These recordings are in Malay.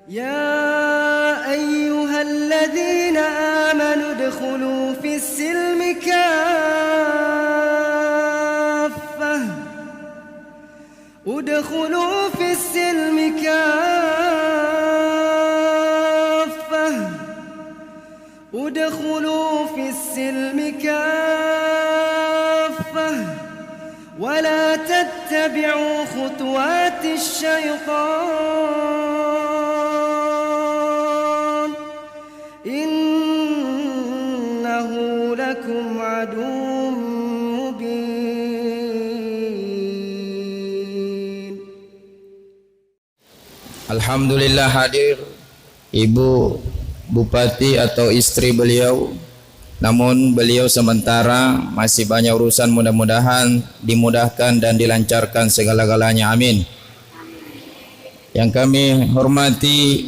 يا أيها الذين آمنوا ادخلوا في السلم كافة ولا تتبعوا خطوات الشيطان إنه لكم عدو mubin. Alhamdulillah hadir Ibu Bupati atau istri beliau, namun beliau sementara masih banyak urusan, mudah-mudahan dimudahkan dan dilancarkan segala-galanya, amin. Yang kami hormati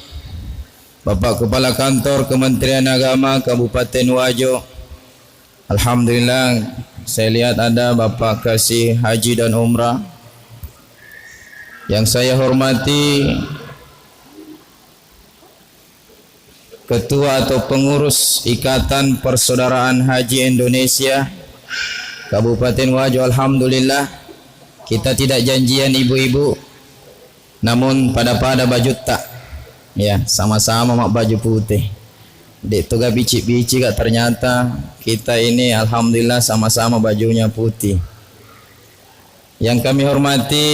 Bapak Kepala Kantor Kementerian Agama Kabupaten Wajo, alhamdulillah saya lihat ada Bapak Kasih Haji dan Umrah. Yang saya hormati Ketua atau Pengurus Ikatan Persaudaraan Haji Indonesia Kabupaten Wajo, alhamdulillah kita tidak janjian ibu-ibu, namun pada baju tak ya, sama-sama mak baju putih. Dek toga bici-bici kak, ternyata kita ini alhamdulillah sama-sama bajunya putih. Yang kami hormati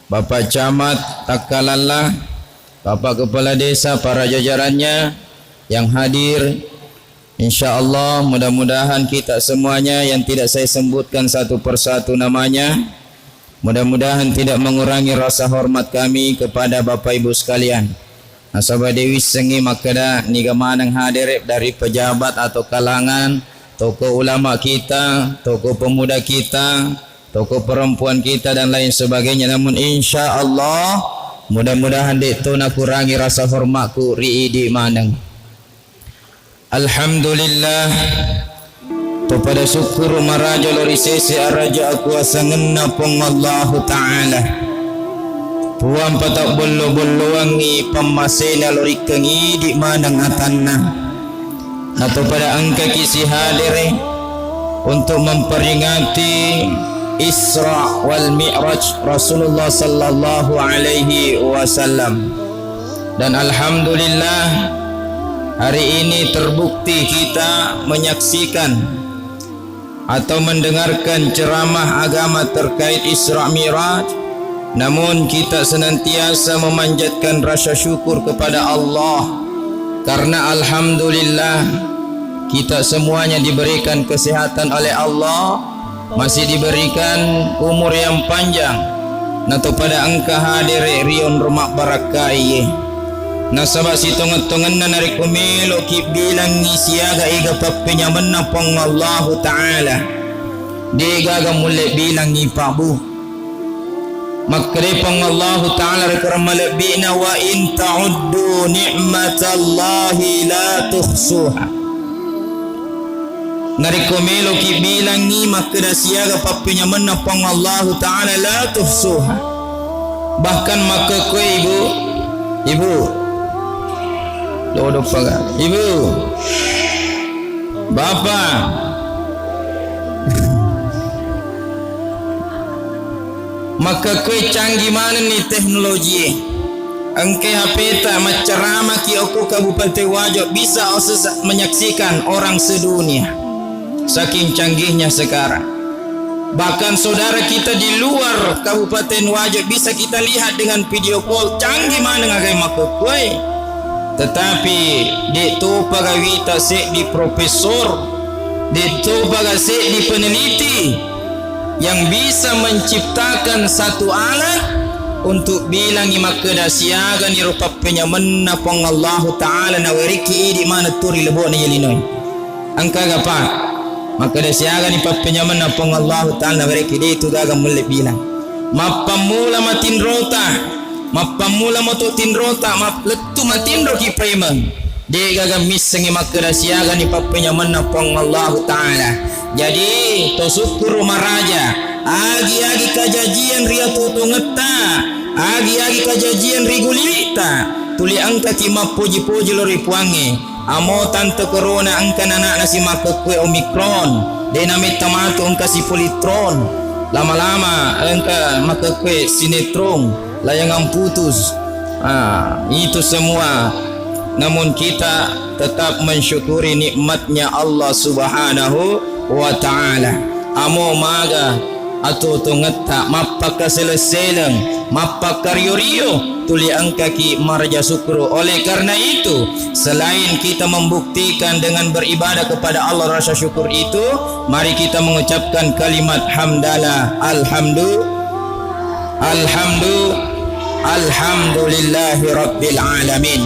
Bapak Camat Takalala, Bapak Kepala Desa, para jajarannya yang hadir, insyaallah mudah-mudahan kita semuanya yang tidak saya sebutkan satu persatu namanya, mudah-mudahan tidak mengurangi rasa hormat kami kepada Bapak Ibu sekalian. Nasabah Dewi Sengi Makeda niga manang hadir dari pejabat atau kalangan, tokoh ulama kita, tokoh pemuda kita, tokoh perempuan kita dan lain sebagainya. Namun insyaallah mudah-mudahan itu nak kurangi rasa hormatku riidi manang. Alhamdulillah kepada syukur maraja lori sesi araja aku asangenna pong Allah Ta'ala puan patak bolo-bolo wangi pemasena lori kengi di manang atanna atau pada angka kisi hadir untuk memperingati Isra wal Mi'raj Rasulullah sallallahu alaihi wasallam. Dan alhamdulillah hari ini terbukti kita menyaksikan atau mendengarkan ceramah agama terkait Isra Mi'raj, namun kita senantiasa memanjatkan rasa syukur kepada Allah karena alhamdulillah kita semuanya diberikan kesehatan oleh Allah, masih diberikan umur yang panjang. Nato pada angka hadir rion rumah barakai nasabah si tongan-tongan na narikumilo kibilang ngisiaga iga papenya menapang Allah Ta'ala digaga mulai bilang ngipabu makripang Allah Ta'ala rekaramalabina wa in ta'uddu ni'matallahi la tuhsuha. Narikomelo kibilang ni makadasiaga papinya menapang Allah Ta'ala la tuhsuha. Bahkan maka kue ibu lodo paga ibu bapak maka kue canggih mana nih teknologi angke HP ta macarama ki aku Kabupaten Wajo bisa menyaksikan orang sedunia. Saking canggihnya sekarang, bahkan saudara kita di luar Kabupaten Wajo bisa kita lihat dengan video call. Canggih mana ngagai makukui. Tetapi itu pagawita se di profesor, itu pagase di peneliti yang bisa menciptakan satu alat untuk bilang imakeda siaga ni rupa penyaman pong Allah Ta'ala nawariki di mana turi lebo ni yelinoi angka gapa maka dah siaga ni papenyaman na pong Allah Ta'ala mereka itu gaga mulai bilang mapamula matin rota mapamula matutin rota mapletu matin roki preman dia gaga misengi maka dah siaga ni papenyaman na pong Allah Ta'ala. Jadi to syukur maraja agi-agi kajajian ria tutungeta agi-agi kajajian rigulita tuli angka ki mapuji-puji lori puangi amo tante corona angka anak nasi maka kue omikron dinamit tamatu angka si politron lama-lama angka maka kue sinetron layangan putus. Itu semua, namun kita tetap mensyukuri nikmatnya Allah Subhanahu wa ta'ala. Amo maga atau tungeta mapaka selesailang mapaka rio-rio tuli angka ki marja syukru. Oleh karena itu, selain kita membuktikan dengan beribadah kepada Allah rasa syukur itu, mari kita mengucapkan kalimat hamdalah alhamdulillahi rabbil alamin.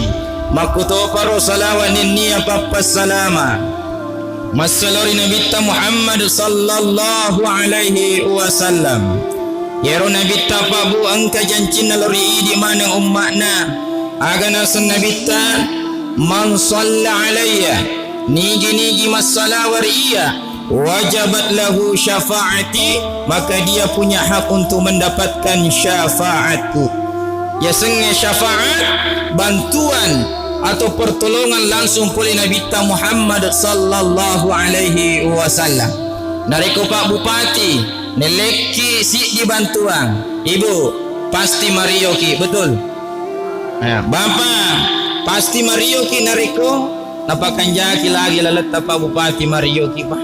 Makuto paro salawan niya papas salama masalori Nabi Muhammad sallallahu alaihi wasallam. Yero Nabi pabu angka jancina lori di mana ummakna agana sun Nabi man salla alayya nigi masalah wariya wajabat lahu syafaati, maka dia punya hak untuk mendapatkan syafaatku. Ya sengnya syafaat bantuan atau pertolongan langsung oleh Nabi Muhammad sallallahu alaihi wasallam. Nariko Pak Bupati neleki si dibantuan ibu pasti marioki betul. Bapak pasti marioki nariko napakan jaki lagi lalat Pak Bupati marioki Pak.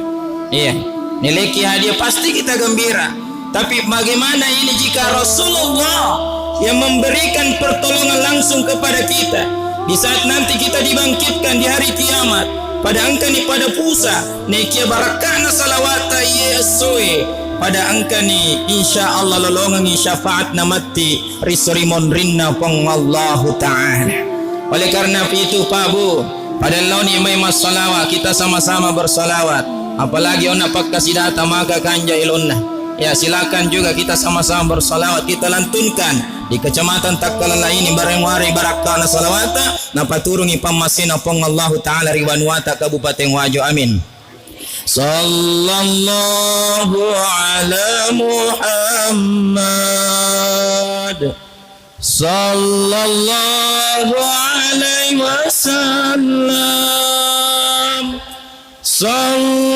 Iya, neleki hadiah pasti kita gembira. Tapi bagaimana ini jika Rasulullah yang memberikan pertolongan langsung kepada kita di saat nanti kita dibangkitkan di hari kiamat pada angka ni pada pusa nekia barakana salawata yesoe pada angka ni insyaallah lolongan syafaat namati risorimon rinna pang Allah Ta'ala. Oleh karena itu Pak Bu, pada laun imai mas salawat kita sama-sama bersalawat, apalagi ona pakasi data maka kanja ilonna. Ya silakan juga kita sama-sama bersalawat, kita lantunkan di kecamatan Takkalala ini bareng wari barakana salawata napaturungi pamasina pong Allah Ta'ala riwanwata Kabupaten Wajo. Amin. Sallallahu ala Muhammad sallallahu alaihi wasallam sallallahu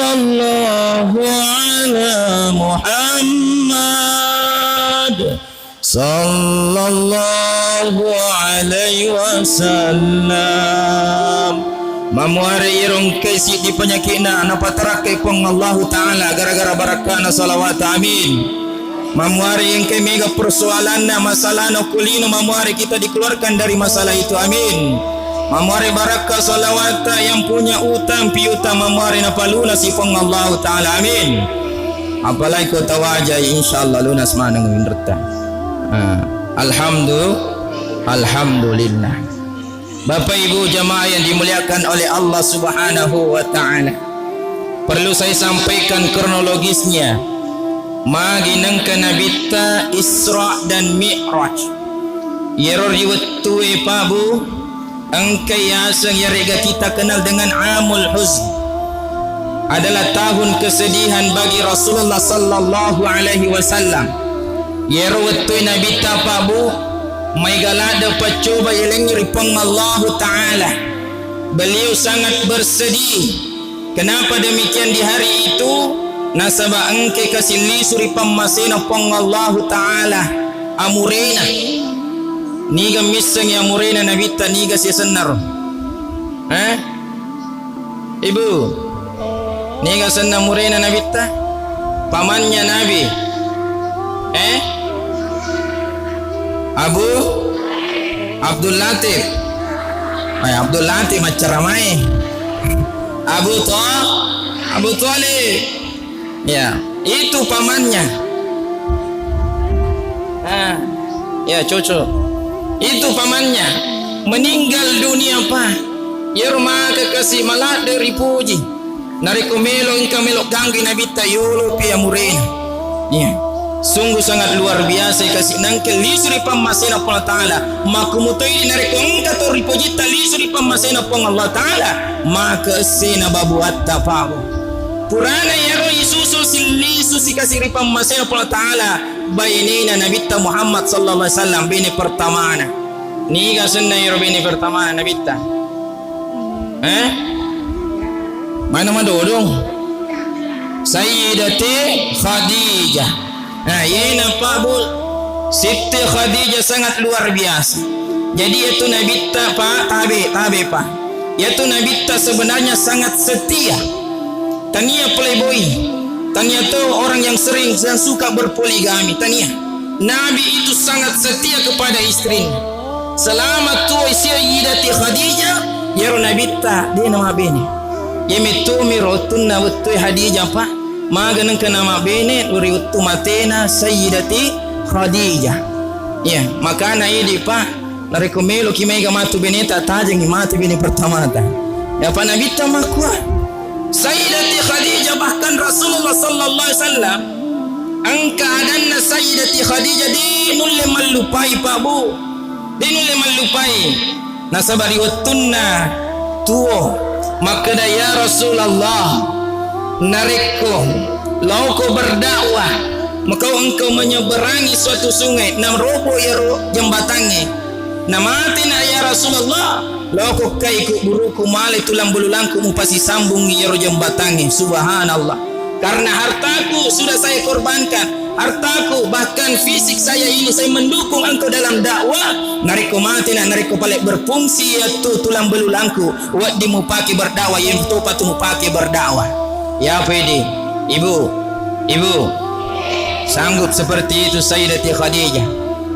ala Muhammad sallallahu alaihi wasallam. Mamuari irong kesi di penyakitna napatarakai pong Allah Ta'ala gara-gara barakana salawat. Amin. Mamuari yang kay mega persoalan na masalah no kulino mamuari kita dikeluarkan dari masalah itu. Amin. Mamuari barakah salawata yang punya utang piutang mamuari napaluna si pong Allah Ta'ala. Amin. Apalagi kau tawajai insyaallah lunas manang winderta. Alhamdulillah. Bapak Ibu jamaah yang dimuliakan oleh Allah Subhanahu wa Ta'ala, perlu saya sampaikan kronologisnya. Maginang kanabita Isra dan Mi'raj yeror riwetue pabu angkai asang yarega kita kenal dengan Amul Huzn adalah tahun kesedihan bagi Rasulullah sallallahu alaihi wasallam. Yero wetue nabita pabu may galada pacoba yelengri pang Allah Ta'ala. Beliau sangat bersedih. Kenapa demikian di hari itu? Nasaba angke kasili suri pammasina pang Allah Ta'ala amurena niga misang ya amurena nabita niga si senar. Ibu niga senar amurena nabita pamannya Nabi Abu Abdul Latif. Abdul Latif macam ramai. Abu Talib. Ya, itu pamannya. Ya cucu. Itu pamannya meninggal dunia Pak. Ya rumah kekasih malah dari puji. Nariko melo ingka melok ganggi nabita yolo pia murena. Ya. Sungguh sangat luar biasa kasih nangkel lisuri pamasena Allah Ta'ala. Makumuto ini nariko ingka to ripojita lisuri pamasena Allah Ta'ala. Maka sena babuat tapawo. Purana yaro isusul silisu si kasih ripam masya Allah Ta'ala bainina Nabi Muhammad sallallahu alaihi wasallam bini pertamana Ni ka sunna Robini pertama nabita. Mana madodong? Sayyidati Khadijah. Nah, ini nampak bu, Siti Khadijah sangat luar biasa. Jadi itu nabita pak, tabe pak. Yaitu nabita sebenarnya sangat setia. Tania playboy. Tania tu orang yang sering dan suka berpoligami. Tania. Nabi itu sangat setia kepada istrinya. Selama tu Sayyidati Khadijah, ya nabita dia nama bene. Yaitu mirotun nawutu Khadijah pak. Maganan ke nama bene uri utu matena Sayyidati Khadijah. Ya, makana ini pak. Narekomelo kimai gamatu beneta tajang matu bini pertama ta. Ya pa nabita makwa. Sayyidati Khadijah bahkan Rasulullah sallallahu alaihi wasallam angka adanna Sayyidati Khadijah dinulle mallupai pa bu. Dinulle mallupai. Nasabari wattunna tuo makada ya Rasulullah nareko lauko berdakwah maka engkau menyeberangi suatu sungai nam robo ya jembatannya. Namatin ya Rasulullah loko kaiku buruku male tulang belulangku mupasi sambung ya jembatannya. Subhanallah, karena hartaku sudah saya korbankan, hartaku bahkan fisik saya ini saya mendukung engkau dalam dakwah. Nariko mati nariko palek berfungsi yaitu tulang belulangku wat dimupaki berdakwah yang topat mupaki berdakwah. Ya pedi ibu sanggup seperti itu Sayyidati Khadijah.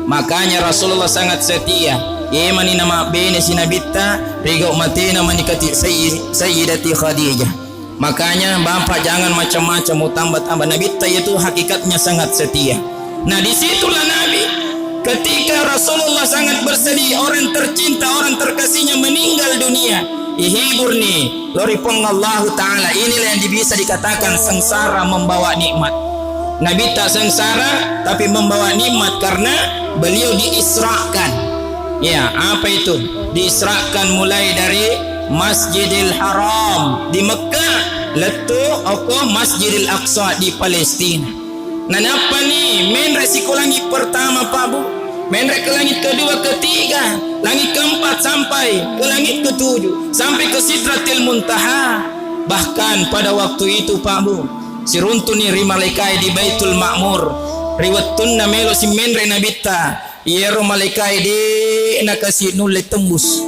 Makanya Rasulullah sangat setia. Yemani nama bene sinabita riga umatina menikati Sayyidati Khadijah. Makanya bapak jangan macam-macam mau tambah-tambah. Nabita itu hakikatnya sangat setia. Nah disitulah Nabi ketika Rasulullah sangat bersedih orang tercinta, orang terkasihnya meninggal dunia. Ihibur nih loripong Allah Ta'ala. Inilah yang bisa dikatakan sengsara membawa nikmat. Nabi tak sengsara tapi membawa nikmat karena beliau diisrakan. Ya, apa itu? Diisrakan mulai dari Masjidil Haram di Mekah letu oko Masjidil Aqsa di Palestina. Nah, apa nih? Men resiko langit pertama Pak Bu. Men ke langit kedua, ketiga, langit keempat sampai ke langit ketujuh, sampai ke Sidratil Muntaha. Bahkan pada waktu itu Pak Bu, si runtuni rimalaikai di Baitul Ma'mur riwatun namelo si menre nabita yero malaikai di nakasi nulle tembus.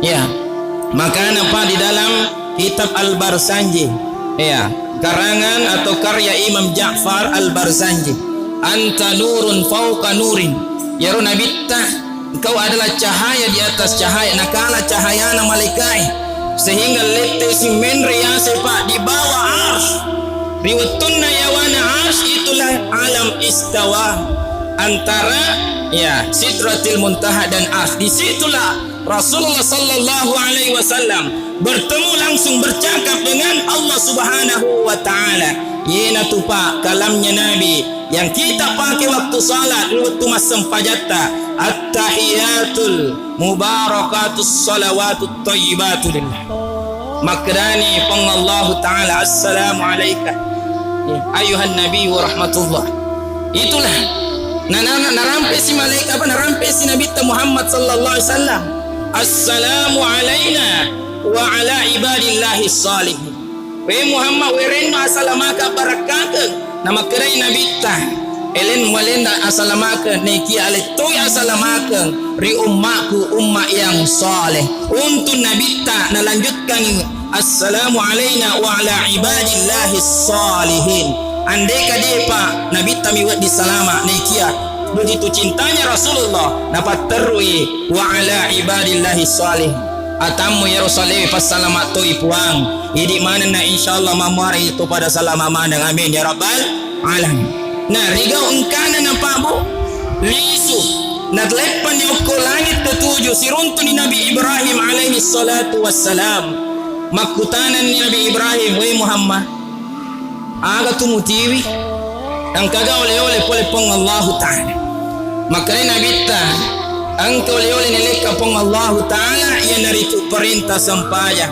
Ya, maka apa di dalam kitab Al-Barzanji, ya, karangan atau karya Imam Ja'far Al-Barzanji, anta nurun fauqa nurin, yero nabita engkau adalah cahaya di atas cahaya. Nakala cahaya na malaikai sehingga lete si menre ya sepa di bawah ars. Riwatuna yawana ars itulah alam istawa antara ya Sidratil Muntaha dan ars. Disitulah Rasulullah sallallahu alaihi wasallam bertemu langsung bercakap dengan Allah Subhanahu wa taala. Yena tu pak kalamnya Nabi yang kita pakai waktu salat waktu masam pajata at-tahiyatul mubarakatus salawatut thayyibatu lillah. Makdani pengallahu taala assalamu alayka ayuhan nabi wa rahmatullah. Itulah narampe si malaikat apa narampe si Nabi Muhammad sallallahu alaihi wasallam. Assalamu alaina wa ala ibadillahi salihin. We Muhammad we renno asalamaka barakatun nama kerai Nabi ta elen walenda asalamaka neki ale toy asalamaka ri ummaku umma yang saleh. Untuk Nabi ta nalanjutkan assalamu alaina wa ala ibadillahi salihin. Andai kade pak Nabi tamiwat di salama nekia begitu cintanya Rasulullah dapat terui wa ala ibadillahi salih atamu ya Rasulullah pas salamat tu ipuang idi mana na insyaallah mamari itu pada salama mana amin ya rabbal alamin. Nah rigau engkana na pabu lisu nadlepan yang ko langit ketujuh siruntun ni Nabi Ibrahim alaihi salatu wassalam. Makutanan ni Nabi Ibrahim we Muhammad aga tumutiwi ang kaga ole-ole pole pong Allah Ta'ala. Makanya Nabi ta ang ole-ole nilika pong Allah Ta'ala yan narito perintah sampaya.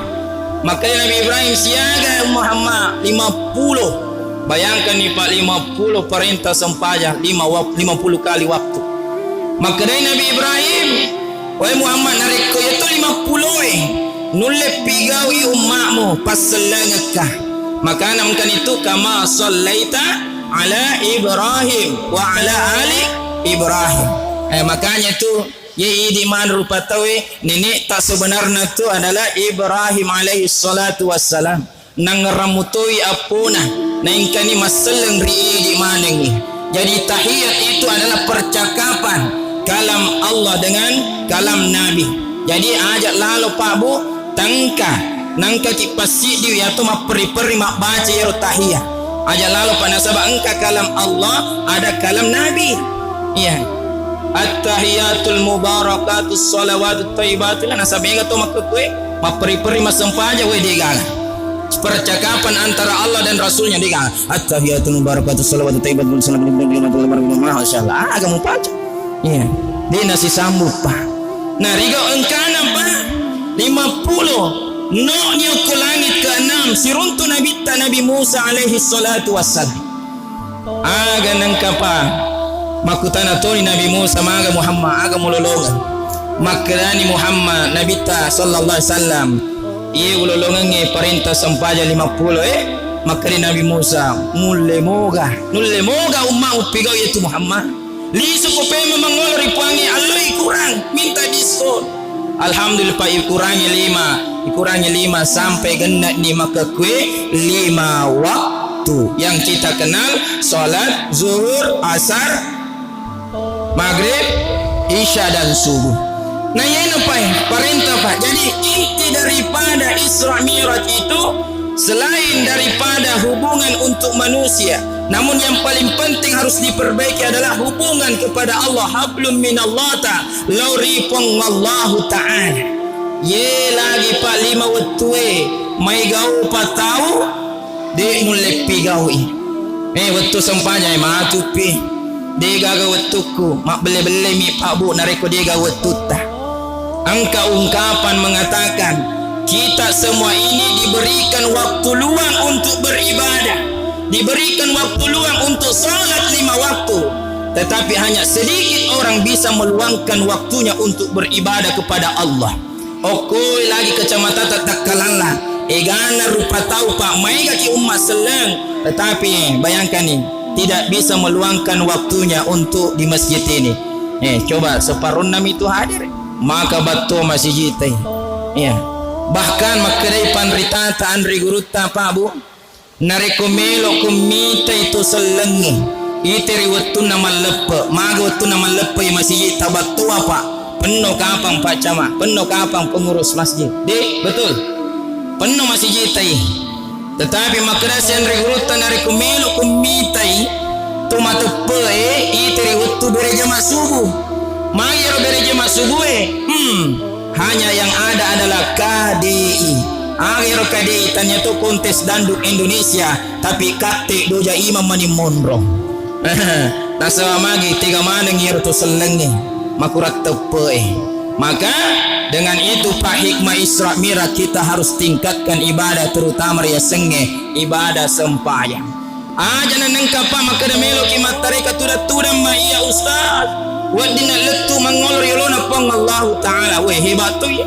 Makanya Nabi Ibrahim siaga Muhammad 50. Bayangkan ni Pak 50 perintah sampaya 50 kali waktu. Makanya Nabi Ibrahim Wahai Muhammad nariko itu 50 nulle pigawi umakmu paselengekah. Maka namkan itu kama sallaita ala Ibrahim wa ala ali Ibrahim. Makanya tu ye di man rupa tahu nenek tak sebenarnya tu adalah Ibrahim alaihi salatu wassalam. Nang ramutoi apuna naingkani maseleng ri di manengi. Jadi tahiyat itu adalah percakapan kalam Allah dengan kalam Nabi. Jadi ajak lalu Pak Bu tangka nangka kipasi dia tu mak peri-peri mak baca ya tahiyat. Ajak lalu panasaba engka kalam Allah ada kalam Nabi. Iya. At-tahiyatul mubarakatus salawatut thayyibatul nasabnya tu mak kue mak peri-peri mak sempaja we digang. Percakapan antara Allah dan Rasulnya digang. At-tahiyatul mubarakatus salawatut thayyibatul masyaallah. Agak mau baca. Iya. Dia nasi sambut Pak. Nah riga engkana Pak 50 noknya ke langit ke-6 siruntu Nabi Musa alaihi salatu wassalam. Aga nangkapa makutana toni Nabi Musa maga Muhammad aga mulolongan. Makrani Muhammad Nabi ta sallallahu alaihi wasallam. Ia ulolongan nge perintah sampaja 50 makari Nabi Musa nulle moga umma upigau itu Muhammad. Lisu ko pe mangol ripangi aloi kurang minta diskon. Alhamdulillah Pak ikurangi 5 sampai gendak ni maka kue 5 waktu yang kita kenal salat zuhur, asar, maghrib, isya dan subuh. Nah ini Pak perintah Pak. Jadi inti daripada Isra Mi'raj itu selain daripada hubungan untuk manusia, namun yang paling penting harus diperbaiki adalah hubungan kepada Allah. Hablum minallah lauripong Allahu ta'ala. Ye lagi Pak 5 waktu mai gau patau de mulai pigawi. Waktu sempanya matupi de gaga waktuku mak bele-bele mi Pak Bu nareko de gaga waktu ta. Angka ungkapan mengatakan kita semua ini diberikan waktu luang untuk beribadah, diberikan waktu luang untuk salat 5 waktu, tetapi hanya sedikit orang bisa meluangkan waktunya untuk beribadah kepada Allah. Okoi lagi kecamatan takkalanlah egana rupa tahu Pak mai kaki umat seleng, tetapi bayangkan nih tidak bisa meluangkan waktunya untuk di masjid ini. Coba separuh 6 itu hadir maka batu masih jitai. Bahkan makedai panritata andri guruta Pak Bu nareko melo kumita itu selengi iteri waktu nama lepe maga waktu nama lepe masih jita batu apa penuh kapang Pak Camat, penuh kapang pengurus masjid betul penuh masih jitai. Tetapi makedai andri guruta nareko melo kumita itu matepe iteri waktu bere jamaah subuh mayar bere jamaah subuh hanya yang ada adalah KDI. Akhir KDI ternyata kontes danduk Indonesia, tapi kate doja imam mani mondro. Nasa magi 3 maneng yer tu selengi makurat tepe. Maka dengan itu Pak hikmah Isra Mi'raj kita harus tingkatkan ibadah terutama ya senge ibadah sembahyang. Jangan nengkapa maka melo kimat tarekat tuda ma iya ustaz. Wadina letu mangolor yolona pang Allah Ta'ala hebat tu ya.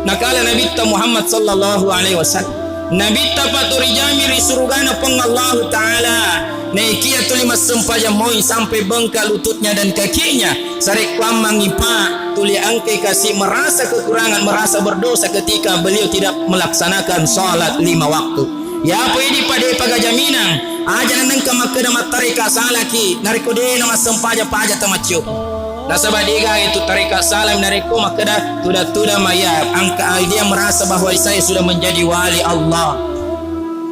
Nakala Nabi Muhammad sallallahu alaihi wasallam Nabi paturi jamiri surugana pang Allah Ta'ala naikia tu 5 sempaja moi sampai bengkak lututnya dan kakinya sarek pamangipa tuli angke kasih merasa kekurangan merasa berdosa ketika beliau tidak melaksanakan salat 5 waktu. Ya apa ini pada pagajaminang aja nangka makada matarika salaki narikode nama sempaja paja tamacio. Nasabah diga itu tarikat salam nareko makada tuda maya angka dia merasa bahwa saya sudah menjadi wali Allah.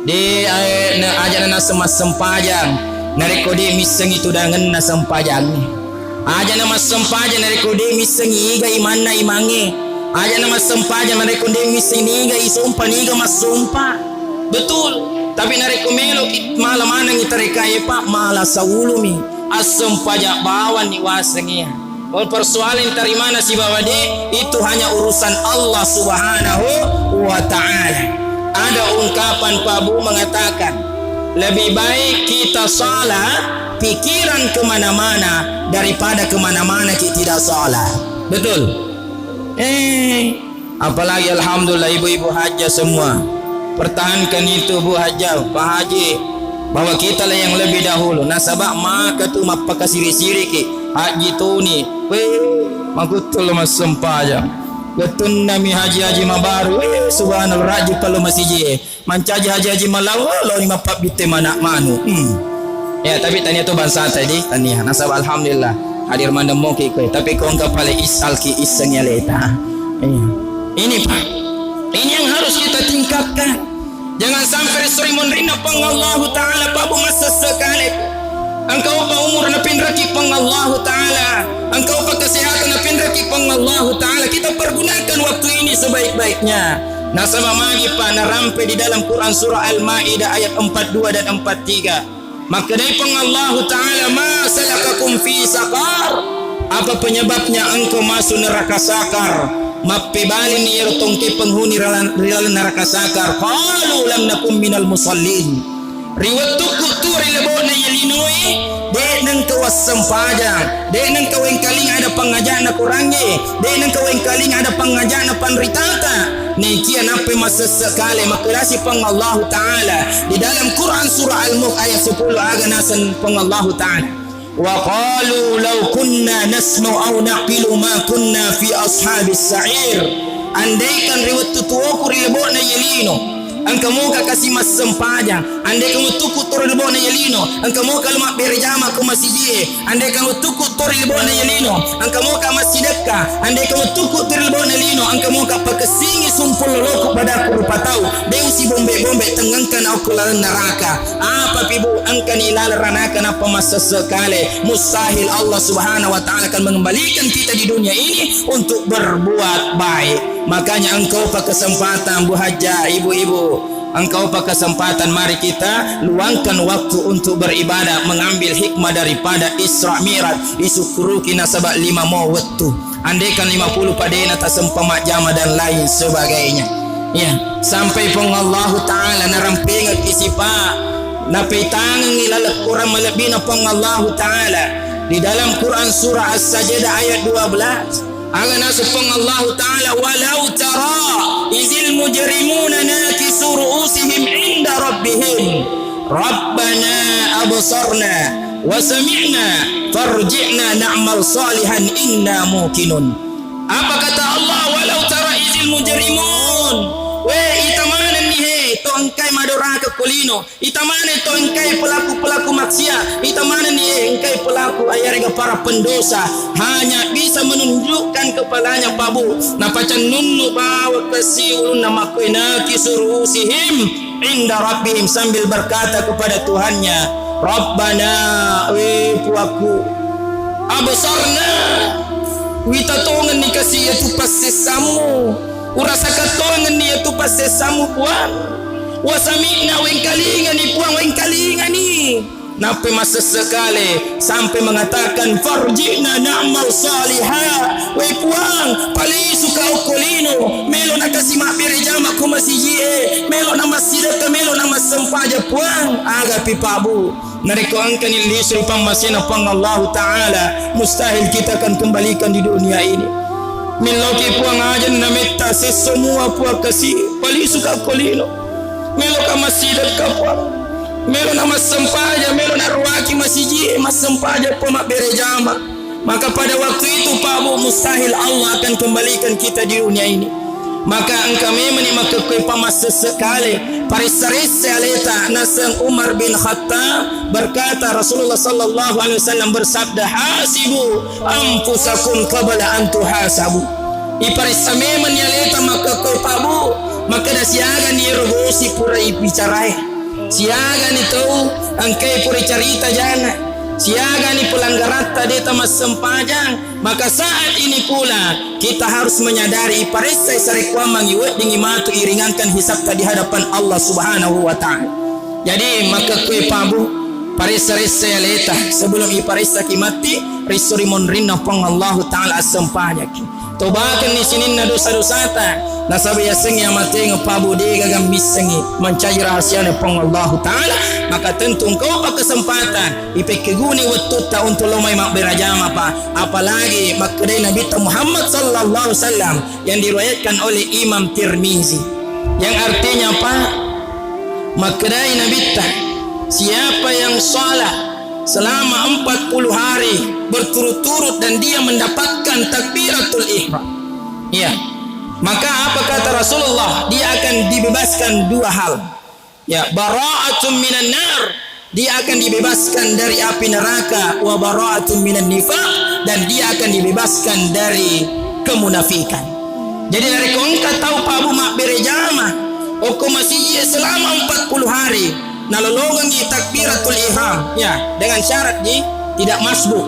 Di ajaran nama sempajang nareko dia miseng itu dengan sempajang. Aja nama sempajang nareko dia miseng iga imana imange. Aja nama sempajang nareko dia miseng iga isumpa iga masumpa. Betul. Tapi nareko melo malam mana ngitarekai Pak malah saulumi asem pajak bawan ni wasengnya. Persoalan dari mana si bawade itu hanya urusan Allah Subhanahu wa Ta'ala. Ada ungkapan Pak Bu mengatakan lebih baik kita salat pikiran kemana-mana daripada kemana-mana kita tidak salat. Betul. Apalagi alhamdulillah ibu-ibu haja semua. Pertahankan itu Bu Haja, Pak Haji, bahwa kita lah yang lebih dahulu. Nasabak maka tu mapaka siri-siri ki haji tu ni. Makutul mas sempaja. Betun nami haji-haji mabaru. Subhanallah raji kalau masih je. Mancaji haji-haji malawa lo ni mapap bite mana manu. Ya tapi tanya tu bangsa tadi tanya. Nasabak alhamdulillah hadir mandemo ki ko. Tapi kau enggak pale isal ki iseng ya leta. Ini Pak. Ini yang harus kita tingkatkan. Jangan sampai sering menerima pang Allah Ta'ala pabu masa sekali. Engkau pa umur na pinraki pang Allah Ta'ala. Engkau pa kesehatan na pinraki pang Allah Ta'ala. Kita pergunakan waktu ini sebaik-baiknya. Nasama magi pa narampe di dalam Quran surah Al-Ma'idah ayat 42 dan 43. Maka dari pang Allah Ta'ala, ma salakakum fi saqar. Apa penyebabnya engkau masuk neraka sakar? Mapibali ni yertongke penghuni real neraka sakar. Qalu lam nakum minal musallin. Riwatuku tu rilabo na yalinoi. De nang kawas sempajang. De nang kaweng kaling ada pangajak na kurangi. De nang kaweng kaling ada pangajak na panritata. Nikian apa masa sekali makrasi pang Allah Ta'ala. Di dalam Quran surah Al-Mulk ayat 10 aga nasan pang Allah Ta'ala. Wa qalu law kunna nasma'u aw naqilu ma kunna fi ashabis sa'ir. Andaikan riwayat tutuoku rilabo na yelino angka mo kasih mas sempaja. Andai kamu tukut rilabo na yelino angka mo kalma berjama ku masjid. Andai kamu tukut rilabo na yelino angka mo ka masjidka. Andai kamu tukut rilabo na yelino angka mo ka pakesingi sumpul loko pada ku rupatau. Deu si bombe-bombe tengangkan aku lalan neraka. Apa pibu angka ni lalaranakan apa masa sekali. Mustahil Allah Subhanahu wa Ta'ala akan mengembalikan kita di dunia ini untuk berbuat baik. Makanya engkau pakai kesempatan Bu Haja, ibu-ibu, engkau pakai kesempatan, mari kita luangkan waktu untuk beribadah, mengambil hikmah daripada Isra Mi'raj. Isukuru kina sabak 5 waktu. Andaikan 50 padena tak sempamak jama dan lain sebagainya. Ya, sampai pun Allah Ta'ala narampingat isipa napitangan ilalat Quran malabina pun Allah Ta'ala di dalam Quran surah As-Sajdah ayat 12. Angana supang Allah Ta'ala walau tara izil mujrimuna nakisu ru'usihim inda rabbihim rabbana absarna wa sami'na farji'na na'mal salihan inna muqinun. Apa kata Allah? Walau tara izil mujrimun. Itamanan ni he to engkai madoraka kulino. Itamanan to engkai pelaku-pelaku maksiat. Itamanan ni he engkai pelaku ayarega para pendosa. Hanya bisa menunjukkan kepalanya pabu. Napacan nunnu bawa kasiulun nama kuinaki surusihim inda rabbihim, sambil berkata kepada Tuhannya, Rabbana puaku absarna witatongan ni kasih itu pasesamu. Urasa katongan ni itu pasesamu puan. Wasami'na wengkalingan ni puan, wengkalingan ni. Nape masa sekali sampai mengatakan farji'na na'mal salihah. Wei puang pali suka ukolino melo nakasi mapire jama ku masjid melo na masjid ka melo na masampaja puang aga pipabu nariko angkan ilisri pamasina pang Allah Ta'ala. Mustahil kita akan kembalikan di dunia ini. Miloki puang aja na meta semua puang kasih pali suka ukolino melo ka masjid ka puang melo na masampaja melo na ruaki masjid masampaja poma berejama. Maka pada waktu itu pabu mustahil Allah akan kembalikan kita di dunia ini. Maka engkau memang maka kau pamas sekali paris-paris aleta nasang Umar bin Khattab berkata Rasulullah sallallahu alaihi wasallam bersabda hasibu anfusakum qabla an tuhasabu. Iparisa memang aleta maka kau pabu maka dasiaga ni rogosi pura bicara. Siaga ni tahu angkai pura cerita jana. Siaga ni pelanggaran deta mas sempajang. Maka saat ini pula kita harus menyadari iparesai sarekwa mangiwet dingi matu iringankan hisab di hadapan Allah Subhanahu wa Ta'ala. Jadi maka kue pabu paresai leta sebelum iparesa ki mati risuri monrina pang Allah Ta'ala sempajang. tobakan ni sinin na dosa-dosa ta nasabi yasengi amatengo pabu de gagam misengi mencari rahasia ne pong Allah Taala, maka tentu engkau pa kesempatan ipekeguni waktu ta untuk lomai mak berajama pa, apalagi makdai Nabi Muhammad sallallahu alaihi wasallam yang diriwayatkan oleh Imam Tirmizi, yang artinya apa? Makdai Nabi ta siapa yang salat selama 40 hari berturut-turut dan dia mendapatkan takbiratul ihram, ya, maka apa kata Rasulullah? Dia akan dibebaskan dua hal, ya, bara'atun minan nar, dia akan dibebaskan dari api neraka, wa bara'atun minan nifaq, dan dia akan dibebaskan dari kemunafikan. Jadi dari kongka tahu pabu mak berejama oko masih selama 40 hari nalolongangi takbiratul ihram, ya, dengan syarat tidak masbuk.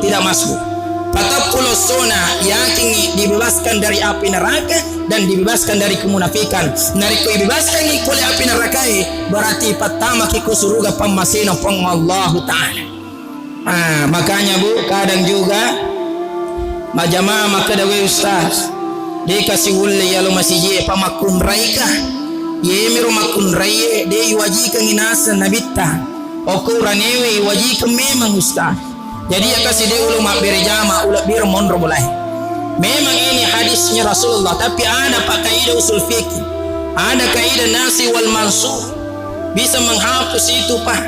Patapulo sona yakin dibebaskan dari api neraka dan dibebaskan dari kemunafikan. Nariko dibebaskan oleh api neraka berarti pertama ki kusuruga pamasina pang Allah Taala. Makanya Bu, kadang juga majama makadawe ustaz dikasih ulle yalo masih pamakun raika yemiro makun raye de wajika nginasa nabita oko ranewe wajika memang ustaz. Jadi ya kasih dia ulama berjama ulama bir monro mulai. Memang ini hadisnya Rasulullah, tapi ada pak kaidah usul fikih, ada kaidah nasi wal mansukh, bisa menghapus itu pak.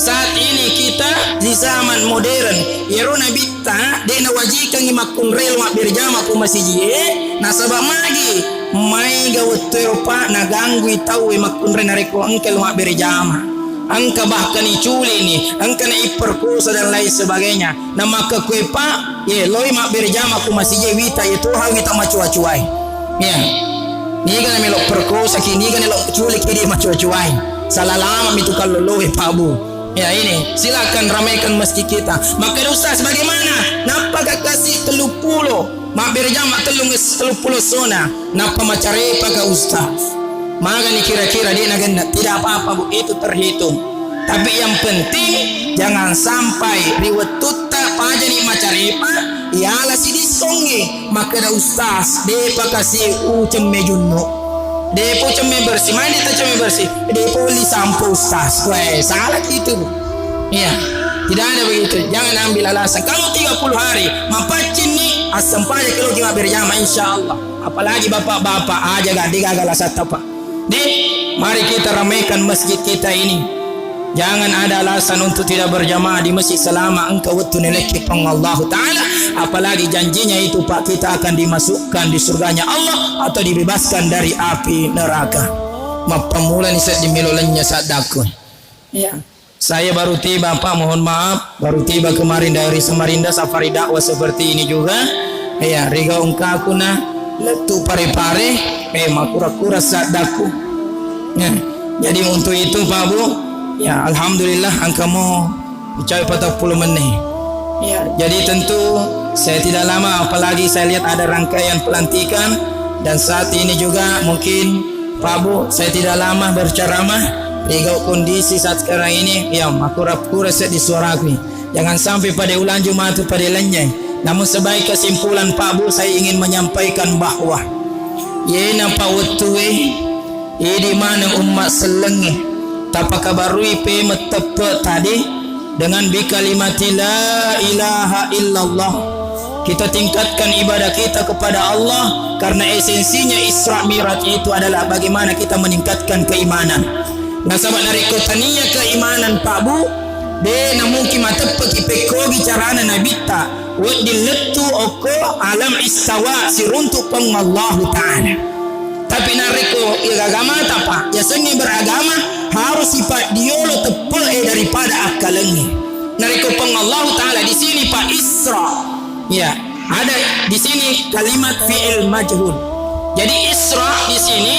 Saat ini kita di zaman modern, yerona bitta dena wajikan ngimakun rel mak berjama ku masih nasabah magi mai gawat pak naganggu tahu makun rel nareko engkel mak berjama. Angka bahkan iculi ni, angka na iperkosa dan lain sebagainya. Nama ke kue pak, ye loi mak berjama ku masih je wita ye tuha wita macua-cuai. Ya, ni kan melok perkosa kini kan melok culi kini macua-cuai. Salah lama itu kalau loi pabu. Ya ini, silakan ramaikan masjid kita. Maka ustaz bagaimana? Napa gak kasih 30? Mak berjama 30 sona. Napa macare pakai ustaz? Maka ni kira-kira dia nak tidak apa-apa Bu, itu terhitung. Tapi yang penting jangan sampai riwet tuta pajani macaripa ialah si disonge maka da ustaz depa kasih cemme junno depo cemme bersih main dia cemme bersih depo li sampo ustaz weh salah gitu. Iya, tidak ada begitu. Jangan ambil alasan kalau 30 hari mapacin ni asam paya kalau kita berjamaah insyaallah. Apalagi bapak-bapak aja gak digagala satapa. Mari kita ramaikan masjid kita ini. Jangan ada alasan untuk tidak berjamaah di masjid selama engkau waktu neleki pang Allah Taala. Apalagi janjinya itu pak kita akan dimasukkan di surganya Allah atau dibebaskan dari api neraka. Pemula ni saat dimilolanya saat dakun. Ya. Saya baru tiba pak, mohon maaf, baru tiba kemarin dari Samarinda safari dakwah seperti ini juga. Ya, riga ungkaku na letu pare-pare makura-kura saat daku. Ya, jadi untuk itu Pak Bu, ya alhamdulillah angka mau mencapai 40 menit. Ya, jadi tentu saya tidak lama, apalagi saya lihat ada rangkaian pelantikan dan saat ini juga mungkin Pak Bu saya tidak lama berceramah. Lihat kondisi saat sekarang ini, ya makura-kura saya disuaraku. Jangan sampai pada ulang Jumat pada lenyai. Namun sebagai kesimpulan Pak Bu saya ingin menyampaikan bahwa yena pa waktu di mana umat selengi tapaka barui pe metepe tadi dengan bikalimati la ilaha illallah kita tingkatkan ibadah kita kepada Allah karena esensinya Isra Mi'raj itu adalah bagaimana kita meningkatkan keimanan. Nah sahabat nariko tania keimanan Pak Bu de na mungkin matepe kipeko bicarana nabita wadil letu oko alam istawa siruntuk pang Allah Ta'ala. Tapi nariko agama apa? Ya sengi beragama harus sifat diolo tepe daripada akalengi. Nariko pang Allah Ta'ala di sini Pak Isra. Ya, ada di sini kalimat fi'il majhul. Jadi Isra di sini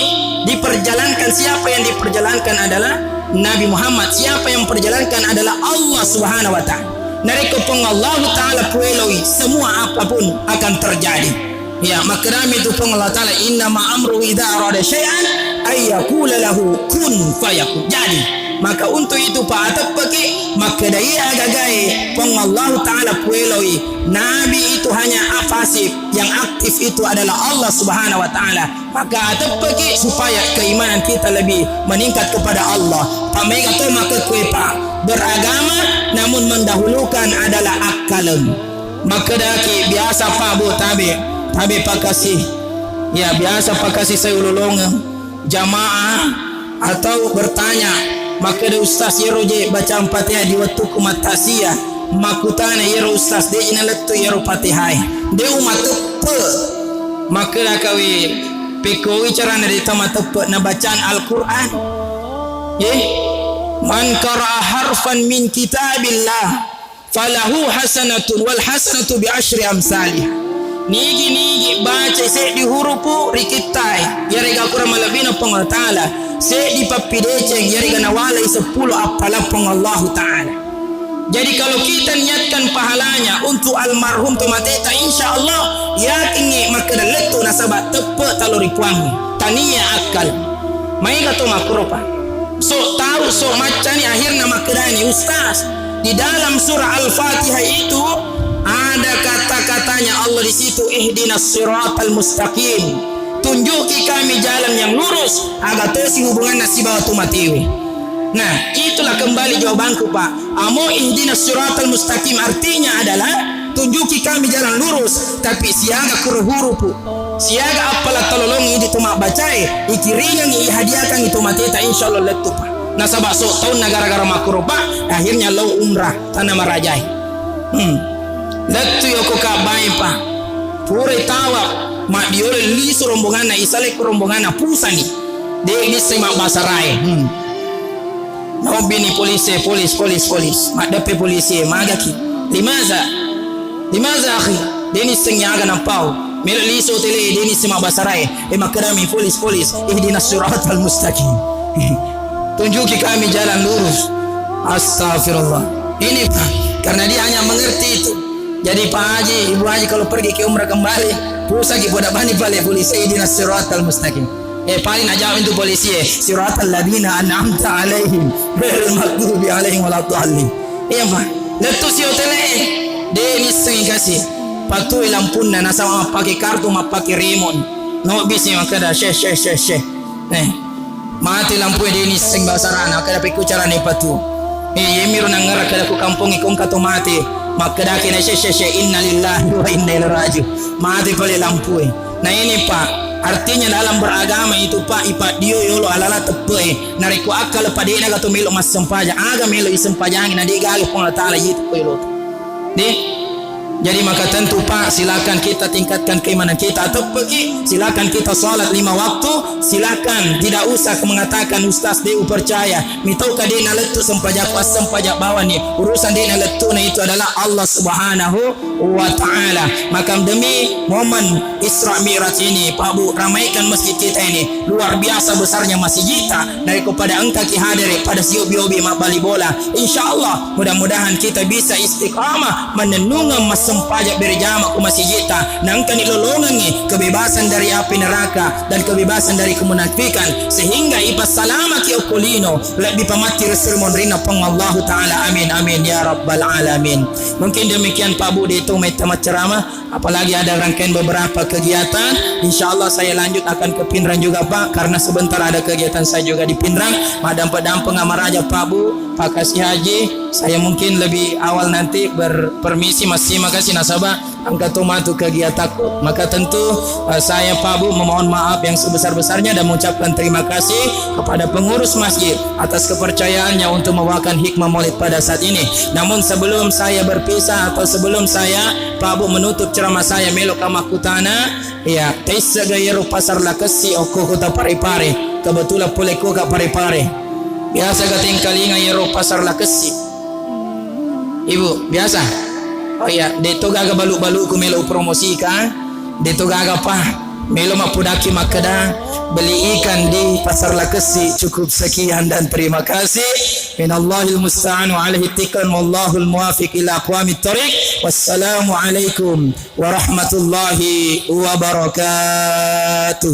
diperjalankan, siapa yang diperjalankan adalah Nabi Muhammad. Siapa yang perjalankan adalah Allah Subhanahu wa Ta'ala. Nariko pang Allah Ta'ala pueloi semua apapun akan terjadi. Ya, maka kami itu pang Allah Ta'ala inna ma amru idza arada syai'an ay yaqula lahu kun fayakun. Jadi maka untuk itu Pak atapaki maka dai agagai pong Allah Ta'ala pueloi nabi itu hanya pasif, yang aktif itu adalah Allah Subhanahu wa Ta'ala. Maka tepeki supaya keimanan kita lebih meningkat kepada Allah. Pamega to maka kuepa beragama namun mendahulukan adalah akalun. Maka daki biasa Pak Bu tabe pakasih. Ya biasa pakasih saya ululong jamaah atau bertanya, maka ada ustaz yeroje baca Fatihah di waktu kumatasia makutana yero ustaz de ina letto yero Fatihah de umat tepe maka lah kawi pekoi carana de tamat tepe na bacaan Al-Quran man qara'a harfan min kitabillah falahu hasanatun wal hasanatu bi asyri amsalih. Nigi baca se di hurupu rikitai yarega kurang malabina pong Allah Ta'ala se di papideceng yarega nawalai 10 apalapong Allah Ta'ala. Jadi kalau kita niatkan pahalanya untuk almarhum tomateta insyaallah yakin maka letu nasabah tepe talori kuang tania akal mai ka to makropa so tahu so macani akhirnya makadani ustaz di dalam surah Al-Fatihah itu ada kata-katanya Allah di situ ihdinas siratal mustaqim, tunjuki kami jalan yang lurus agar tosi hubungan nasi bawa tumatiwi. Nah itulah kembali jawabanku Pak. Amo ihdinas siratal mustaqim artinya adalah tunjuki kami jalan lurus, tapi siaga kuruhurupu siaga apalah tololongi di tumak bacai ikiringan ihadiakan itu mateta insyaallah letu Pak. Nasabah so tahun negara-negara makro Pak akhirnya lo umrah tanah marajai letu yoko kabai Pak pure tawa mak diore lisu rombongan na isale rombongan na pusani de ini semak basarai mau bini polisi mak dape polisi magaki limaza akhi deni senyaga nampau mel lisu tele deni semak basarai makadami polis ihdinas siratal mustaqim tunjuki kami jalan lurus. Astagfirullah. Ini Pak, karena dia hanya mengerti itu. Jadi Pak Haji, Ibu Haji kalau pergi ke umrah kembali, pusaki pada bani pale polisi ihdinas siratal mustaqim. Paling aja itu polisi siratal ladina an'amta alaihim ghairil maghdubi alaihim waladdallin. Iya Pak. Letu si hotele deni sengi kasih. Patu lampuna nasama pakai kartu pakai remote. No bisi makada she. Mati lampu deni sing basarana kada piku carane patu. Yemiru nangara kada ku kampung ikong kato mati. Makada kina she inna lillahi wa inna ilaihi raji'un. Mati pale lampu. Nah ini Pak, artinya dalam beragama itu Pak ipat dio yolo alala tepe nariku akal padena gato melo mas sempaja aga melo isempajang na digali pong Ta'ala yitu ko yolo. Jadi maka tentu Pak silakan kita tingkatkan keimanan kita atau pergi silakan kita salat 5 waktu, silakan tidak usah mengatakan ustaz dia percaya mitau kadena letu sempajak bawa ni urusan dena letu na itu adalah Allah Subhanahu wa Ta'ala. Maka demi momen Isra Mi'raj ini Pak Bu ramaikan masjid kita ini luar biasa besarnya masjid kita dari kepada engkau ki hadir pada siobi-obi mak bali bola insyaallah mudah-mudahan kita bisa istiqamah menenungan sempajak berjamaah ke masjid kita nangkan ilolongan kebebasan dari api neraka dan kebebasan dari kemunafikan sehingga ipas salama ki okolino lebih pamati rasul monrina pang Allah Ta'ala amin ya rabbal alamin. Mungkin demikian Pak Bu itu tamat ceramah, apalagi ada rangkaian beberapa kegiatan insyaallah saya lanjut akan ke Pindrang juga Pak karena sebentar ada kegiatan saya juga di Pindrang madam-padam pengamaraja Pak Bu Pak Kasih Haji saya mungkin lebih awal nanti berpermisi masih makasih nasabah angkat tomatu kegiatanku. Maka tentu saya Pak Bu memohon maaf yang sebesar-besarnya dan mengucapkan terima kasih kepada pengurus masjid atas kepercayaannya untuk membawakan hikmah maulid pada saat ini. Namun sebelum saya berpisah atau sebelum saya Pak Bu menutup ceramah saya melo kamakutana ya taisa gayero pasar lakasi oko kota Parepare kebetulan pole koka Parepare biasa kating kalinga yero pasar lakasi Ibu biasa. Oh iya, deto gaga balu-balu ku melo promosika, deto gaga pa melo mapudaki makada beli ikan di pasar Lakesi. Cukup sekian dan terima kasih. Minallahil musta'an wa alaihi tikran wallahul muwafiq ila aqwamit thariq. Wassalamu alaikum warahmatullahi wabarakatuh.